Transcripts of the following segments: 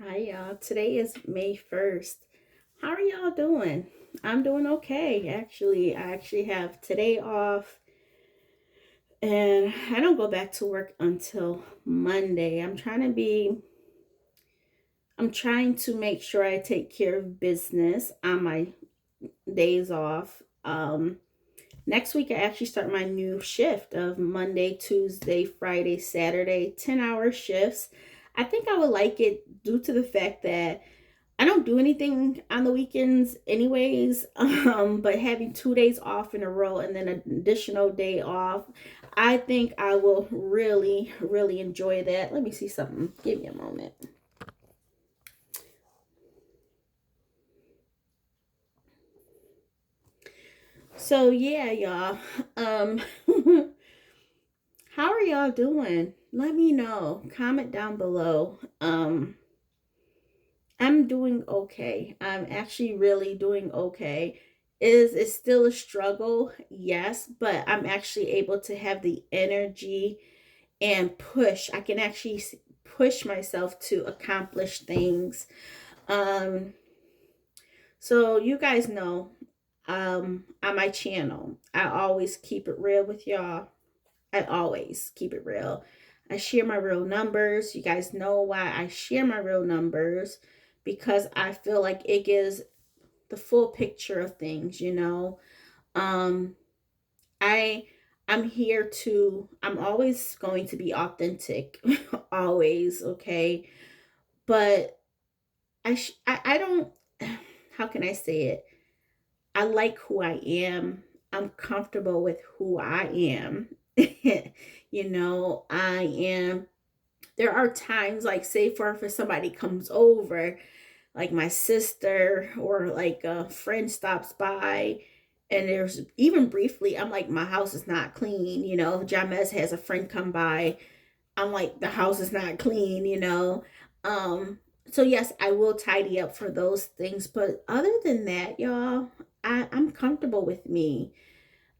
Hi, y'all. Today is May 1st. How are y'all doing? I'm doing okay. I actually have today off and I don't go back to work until Monday. I'm trying to make sure I take care of business on my days off. Next week I actually start my new shift of Monday, Tuesday, Friday, Saturday, 10-hour shifts. I think I would like it due to the fact that I don't do anything on the weekends anyways. But having 2 days off in a row and then an additional day off, I think I will really, really enjoy that. Let me see something. Give me a moment. So yeah, y'all. Um how are y'all doing? Let me know. Comment down below. I'm doing okay. I'm actually really doing okay. Is it still a struggle? Yes, but I'm actually able to have the energy and push. I can actually push myself to accomplish things. Um so you guys know on my channel, I always keep it real with y'all. I always keep it real. I share my real numbers. You guys know why I share my real numbers, because I feel like it gives the full picture of things, you know. Um I I'm here to I'm always going to be authentic. Always, okay? But I don't how can I say it? I like who I am. I'm comfortable with who I am. You know, I am there are times, like, say for somebody comes over, like my sister or like a friend stops by, and there's even briefly I'm like, my house is not clean, you know. Jamez has a friend come by, I'm like, the house is not clean, you know. So yes, I will tidy up for those things, but other than that, y'all, I'm comfortable with me.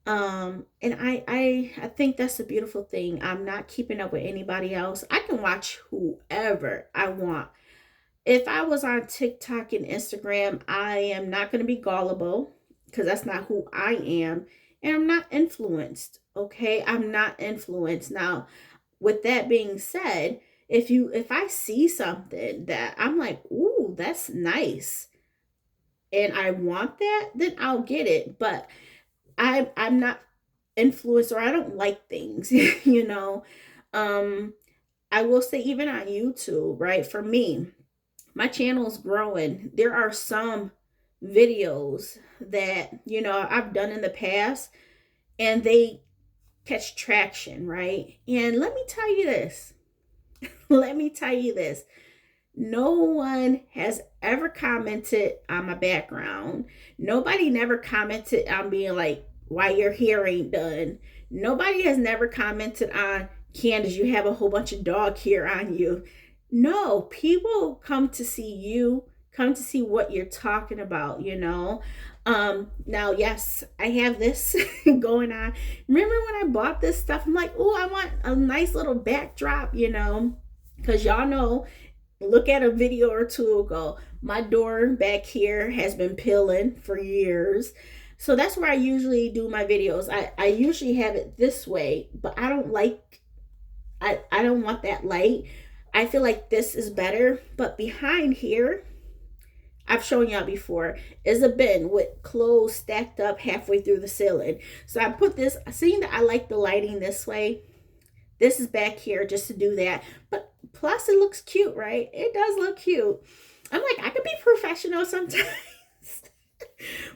And I think that's a beautiful thing. I'm not keeping up with anybody else. I can watch whoever I want. If I was on TikTok and Instagram, I am not going to be gullible, because that's not who I am. And I'm not influenced. Okay. I'm not influenced. Now, with that being said, if I see something that I'm like, ooh, that's nice, and I want that, then I'll get it. But I'm not influenced, or I don't like things, you know. Um, I will say, even on YouTube, right? For me, my channel is growing. There are some videos that, you know, I've done in the past, and they catch traction, right? And let me tell you this. Let me tell you this. No one has ever commented on my background. Nobody never commented on being like, why your hair ain't done. Nobody has never commented on, Candace, you have a whole bunch of dog hair on you. No, people come to see you, come to see what you're talking about, you know. Now, yes, I have this going on. Remember when I bought this stuff? I'm like, oh, I want a nice little backdrop, you know, because y'all know, look at a video or two ago, my door back here has been peeling for years. So that's where I usually do my videos. I usually have it this way, but I don't like, I don't want that light. I feel like this is better. But behind here, I've shown y'all before, is a bin with clothes stacked up halfway through the ceiling. So I put this, seeing that I like the lighting this way, this is back here just to do that. But plus, it looks cute, right? It does look cute. I'm like, I could be professional sometimes.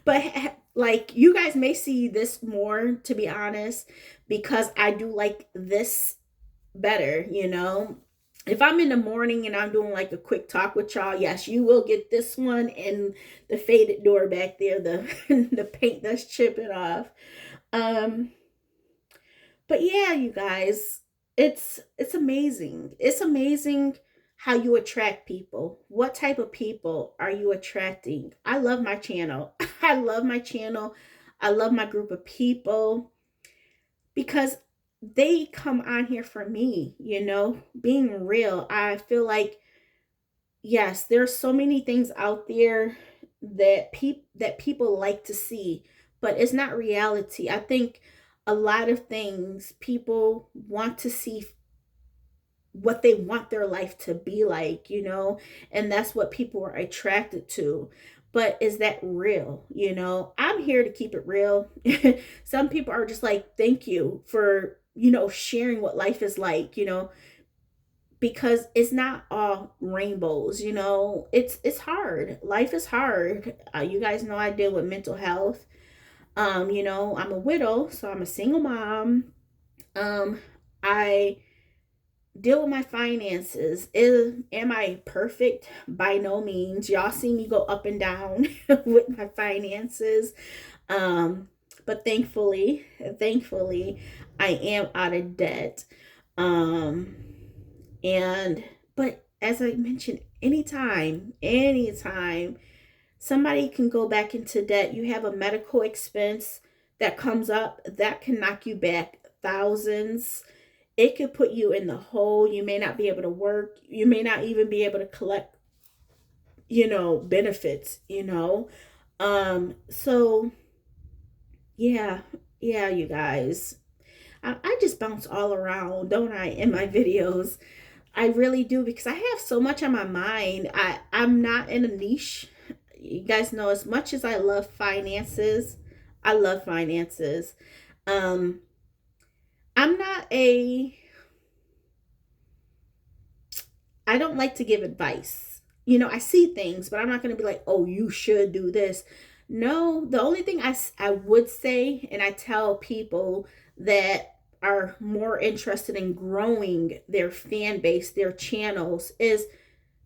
But like, you guys may see this more, to be honest, because I do like this better, you know. If I'm in the morning and I'm doing like a quick talk with y'all, yes, you will get this one and the faded door back there, the the paint that's chipping off. Um, but yeah, you guys, it's amazing. It's amazing how you attract people. What type of people are you attracting? I love my channel. I love my channel. I love my group of people, because they come on here for me, you know, being real. I feel like, yes, there's so many things out there that people like to see, but it's not reality. I think a lot of things people want to see what they want their life to be like, and that's what people are attracted to. But is that real? I'm here to keep it real. Some people are just like, thank you for, sharing what life is like, because it's not all rainbows. It's hard. Life is hard. You guys know I deal with mental health. I'm a widow, so I'm a single mom. I deal with my finances. Am I perfect? By no means. Y'all see me go up and down with my finances. Um, but thankfully, I am out of debt. Um, and but as I mentioned, anytime somebody can go back into debt. You have a medical expense that comes up that can knock you back thousands. It could put you in the hole. You may not be able to work. You may not even be able to collect, benefits, So yeah, yeah, you guys. I just bounce all around, don't I, in my videos? I really do because I have so much on my mind. I'm not in a niche. You guys know, as much as I love finances. Um, I'm not a I don't like to give advice. I see things, but I'm not going to be like, oh, you should do this. No, the only thing I would say, and I tell people that are more interested in growing their fan base, their channels, is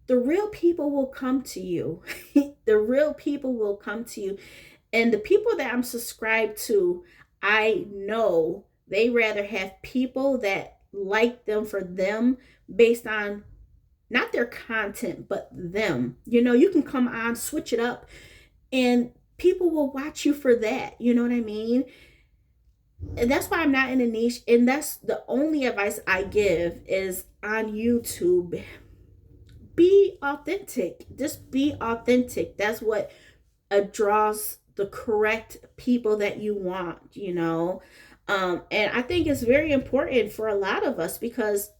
the real people will come to you. The real people will come to you. And the people that I'm subscribed to, I know they rather have people that like them for them based on not their content, but them. You can come on, switch it up, and people will watch you for that. You know what I mean? And that's why I'm not in a niche. And that's the only advice I give is on YouTube. Be authentic. Just be authentic. That's what draws the correct people that you want. And I think it's very important for a lot of us because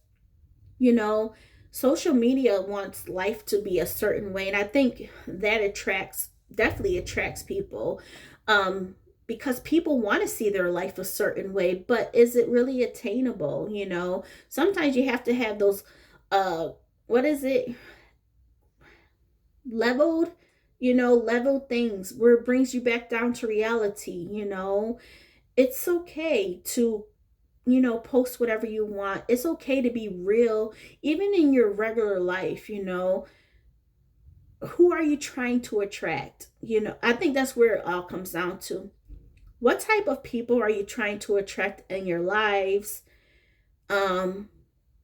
you know, social media wants life to be a certain way. And I think that definitely attracts people because people want to see their life a certain way, but is it really attainable? Sometimes you have to have those, what is it, leveled, leveled things where it brings you back down to reality. It's okay to post whatever you want. It's okay to be real, even in your regular life. Who are you trying to attract? I think that's where it all comes down to. What type of people are you trying to attract in your lives? Um,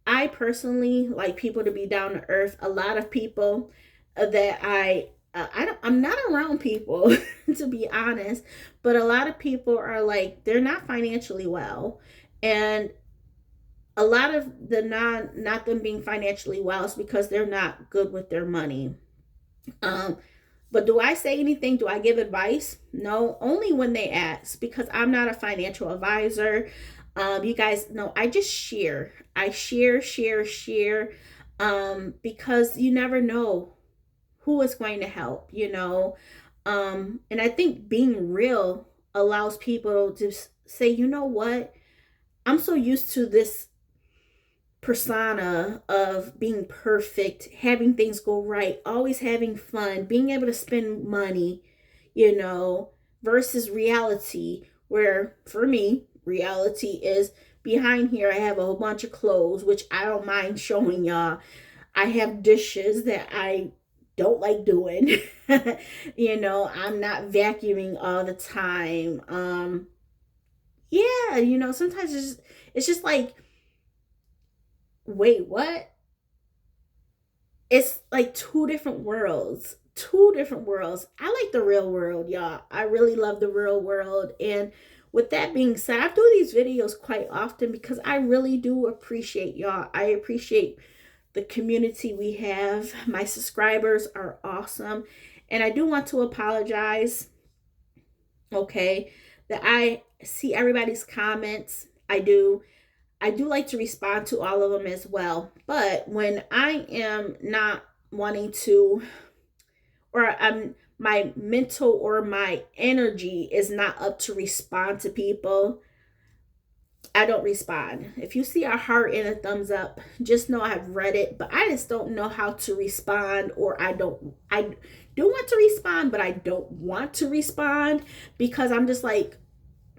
I personally like people to be down to earth. A lot of people that I'm not around people to be honest, but a lot of people are like they're not financially well, and a lot of the not them being financially well is because they're not good with their money. um but do I say anything? Do I give advice? No, only when they ask, because I'm not a financial advisor. You guys know I just share. I share because you never know who is going to help. And I think being real allows people to say, you know what, I'm so used to this persona of being perfect, having things go right, always having fun, being able to spend money, you know, versus reality, where for me, reality is behind here. I have a whole bunch of clothes, which I don't mind showing y'all. I have dishes that I don't like doing. I'm not vacuuming all the time. Yeah, sometimes it's just like, wait, what? It's like two different worlds. Two different worlds. I like the real world, y'all. I really love the real world. And with that being said, I do these videos quite often because I really do appreciate y'all. I appreciate the community we have. My subscribers are awesome. And I do want to apologize, okay, that I see everybody's comments. I do like to respond to all of them as well. But when I am not wanting to, or I'm my mental or my energy is not up to respond to people, I don't respond. If you see a heart and a thumbs up, just know I've read it, but I just don't know how to respond, or I do want to respond, but I don't want to respond because I'm just like,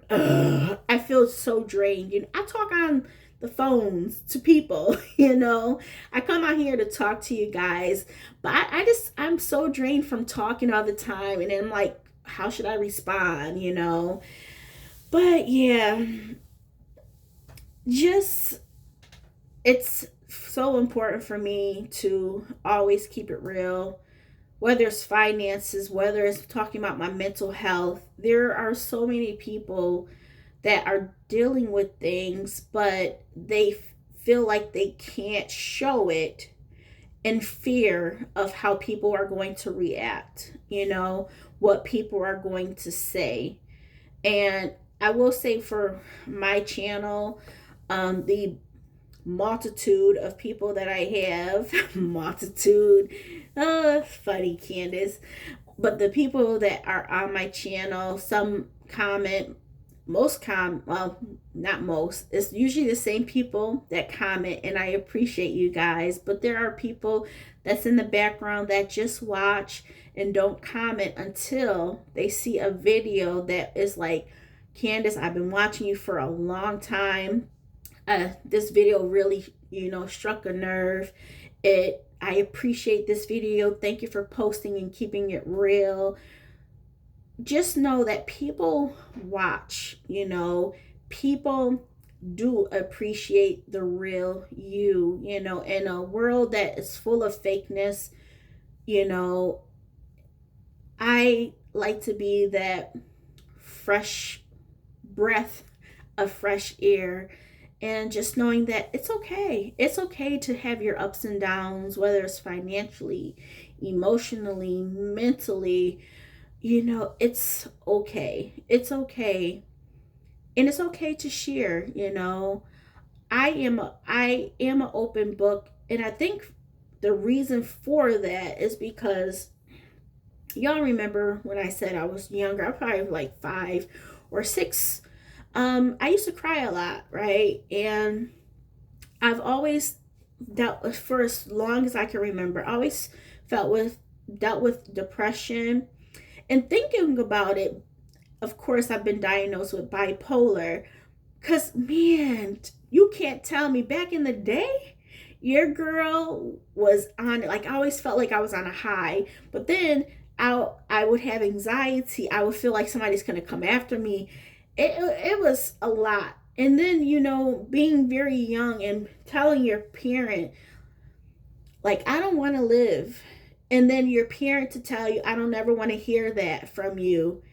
ugh, I feel so drained. I talk on the phones to people, I come out here to talk to you guys, but I'm so drained from talking all the time. And then I'm like, how should I respond? But yeah, just, it's so important for me to always keep it real, whether it's finances, whether it's talking about my mental health. There are so many people that are dealing with things, but they feel like they can't show it in fear of how people are going to react, what people are going to say. And I will say, for my channel, the multitude of people that I have, multitude, funny, Candace, but the people that are on my channel, some comment, well, not most, it's usually the same people that comment, and I appreciate you guys. But there are people that's in the background that just watch and don't comment until they see a video that is like, Candace, I've been watching you for a long time. This video really, struck a nerve. I appreciate this video. Thank you for posting and keeping it real. Just know that people watch, people do appreciate the real you, in a world that is full of fakeness. I like to be that fresh breath of fresh air, and just knowing that it's okay. It's okay to have your ups and downs, whether it's financially, emotionally, mentally. It's okay. It's okay. And it's okay to share. I am an open book, and I think the reason for that is because y'all remember when I said I was younger, I probably was like 5 or 6. I used to cry a lot, right? And I've always dealt with, for as long as I can remember, I always dealt with depression. And thinking about it, of course, I've been diagnosed with bipolar. Because, man, you can't tell me, back in the day, your girl was on, like, I always felt like I was on a high. But then I would have anxiety. I would feel like somebody's going to come after me. It was a lot. And then, being very young and telling your parent, like, I don't want to live. And then your parent to tell you, I don't ever want to hear that from you.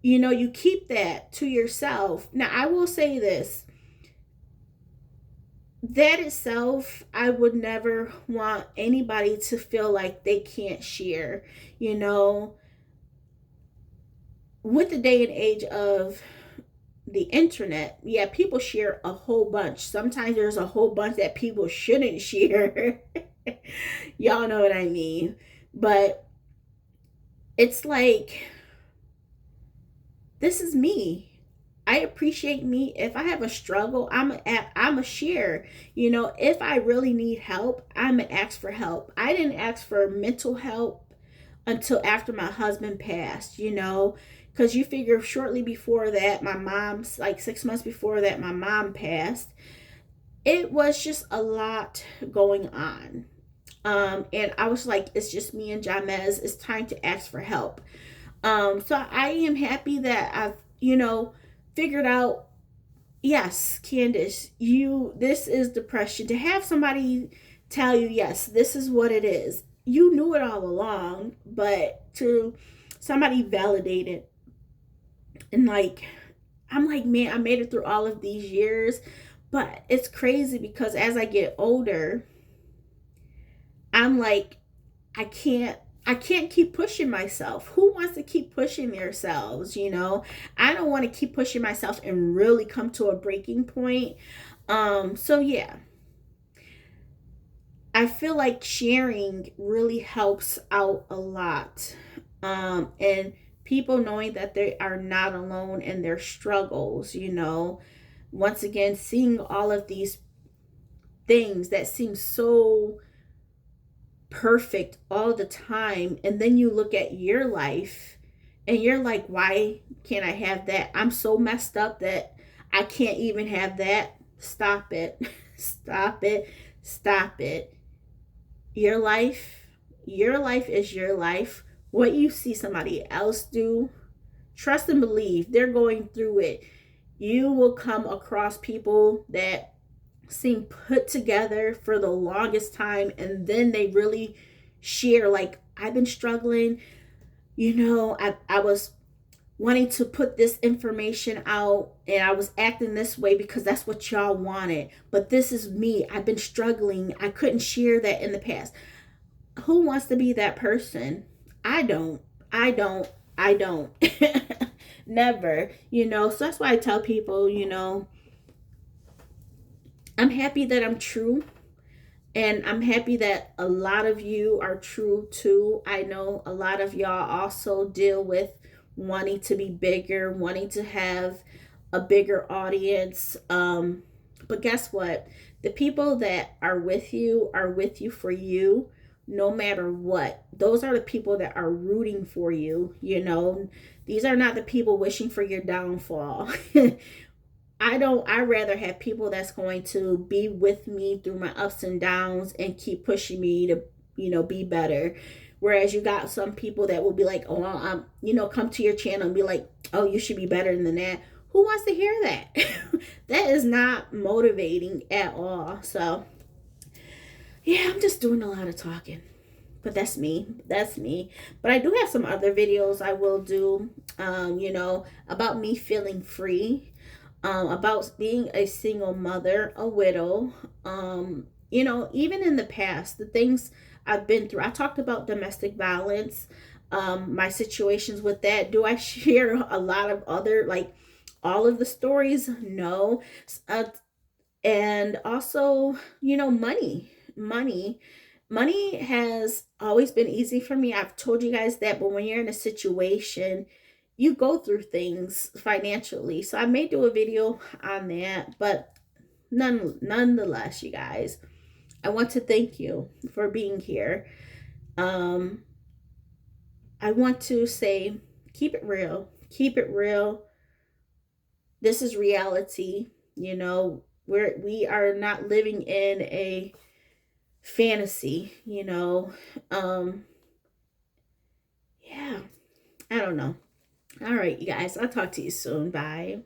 You keep that to yourself. Now, I will say this. That itself, I would never want anybody to feel like they can't share. With the day and age of the internet, yeah, people share a whole bunch. Sometimes there's a whole bunch that people shouldn't share. Y'all know what I mean. But it's like, this is me. I appreciate me. If I have a struggle, I'm a share. If I really need help, I'm a ask for help. I didn't ask for mental help until after my husband passed, because you figure shortly before that, my mom's, like 6 months before that, my mom passed. It was just a lot going on. And I was like, it's just me and Jamez. It's time to ask for help. So I am happy that I've, figured out, yes, Candace, this is depression. To have somebody tell you, yes, this is what it is. You knew it all along, but to somebody validate it. And like, I'm like, man, I made it through all of these years. But it's crazy because as I get older, I'm like, I can't I can't keep pushing myself. Who wants to keep pushing themselves, you know? I don't want to keep pushing myself and really come to a breaking point. So yeah, I feel like sharing really helps out a lot. And people knowing that they are not alone in their struggles, you know. Once again, seeing all of these things that seem so perfect all the time, and then you look at your life and you're like, why can't I have that? I'm so messed up that I can't even have that. Stop it. Stop it. Stop it. Your life is your life. What you see somebody else do, trust and believe they're going through it. You will come across people that seem put together for the longest time, and then they really share, like, I've been struggling, I was wanting to put this information out, and I was acting this way because that's what y'all wanted, but this is me. I've been struggling. I couldn't share that in the past. Who wants to be that person? I don't. I don't. I don't. Never. So that's why I tell people, I'm happy that I'm true. And I'm happy that a lot of you are true too. I know a lot of y'all also deal with wanting to be bigger, wanting to have a bigger audience. But guess what? The people that are with you for you no matter what. Those are the people that are rooting for you. These are not the people wishing for your downfall. I rather have people that's going to be with me through my ups and downs and keep pushing me to, be better. Whereas you got some people that will be like, oh, come to your channel and be like, oh, you should be better than that. Who wants to hear that? That is not motivating at all. So yeah, I'm just doing a lot of talking. But that's me. That's me. But I do have some other videos I will do, about me feeling free, about being a single mother, a widow. Even in the past, the things I've been through. I talked about domestic violence, my situations with that. Do I share a lot of other, like, all of the stories? No. Uh, and also, money. Money has always been easy for me. I've told you guys that, but when you're in a situation, you go through things financially. So I may do a video on that, but nonetheless, you guys, I want to thank you for being here. Um, I want to say, keep it real. Keep it real. This is reality. We are not living in a fantasy. Um, yeah, I don't know. All right, you guys, I'll talk to you soon. Bye.